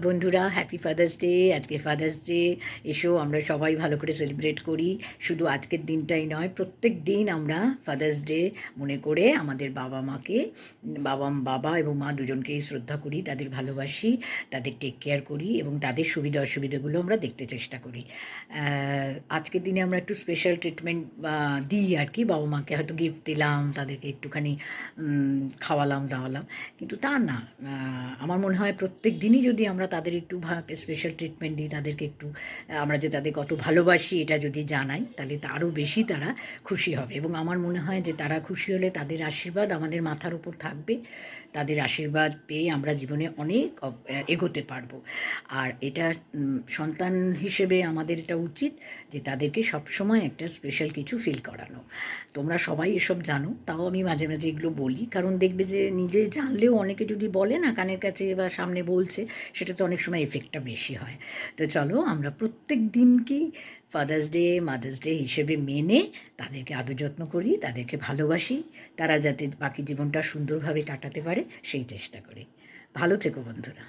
বন্ধুরা, happy father's day. আজকে father's day, এসো আমরা সবাই ভালো করে সেলিব্রেট করি। শুধু আজকের দিনটাই নয়, প্রত্যেক দিন আমরা ফাদার্স ডে মনে করে আমাদের বাবা মাকে, বাবা এবং মা দুজনকেই শ্রদ্ধা করি, তাদের ভালোবাসি, তাদের টেক কেয়ার করি এবং তাদের সুবিধা অসুবিধাগুলো আমরা দেখতে চেষ্টা করি। আজকের দিনে আমরা একটু স্পেশাল ট্রিটমেন্ট দিই আর কি, বাবা মাকে হয়তো গিফট দিলাম, তাদেরকে একটুখানি খাওয়ালাম দাওয়ালাম, কিন্তু তা না। আমার মনে হয় প্রত্যেক দিনই যদি আমরা তাদের একটু স্পেশাল ট্রিটমেন্ট দিই, তাদেরকে একটু আমরা যে তাদের কত ভালোবাসি এটা যদি জানাই, তাহলে আরও বেশি তারা খুশি হবে। এবং আমার মনে হয় যে তারা খুশি হলে তাদের আশীর্বাদ আমাদের মাথার উপর থাকবে, তাদের আশীর্বাদ পেয়ে আমরা জীবনে অনেক এগোতে পারবো। আর এটা সন্তান হিসেবে আমাদের এটা উচিত যে তাদেরকে সবসময় একটা স্পেশাল কিছু ফিল করানো। তোমরা সবাই এসব জানো, তাও আমি মাঝে মাঝে এগুলো বলি, কারণ দেখবে যে নিজে জানলেও অনেকে যদি বলে না কানের কাছে বা সামনে বলছে, সেটা তো অনেক সময় এফেক্টটা বেশি হয়। তো চলো আমরা প্রত্যেক দিনকেই ফাদার্স ডে, মাদার্স ডে হিসেবে মেনে তাদেরকে আদর যত্ন করি, তাদেরকে ভালোবাসি, তারা যাতে বাকি জীবনটা সুন্দরভাবে কাটাতে পারে সেই চেষ্টা করি। ভালো থেকো বন্ধুরা।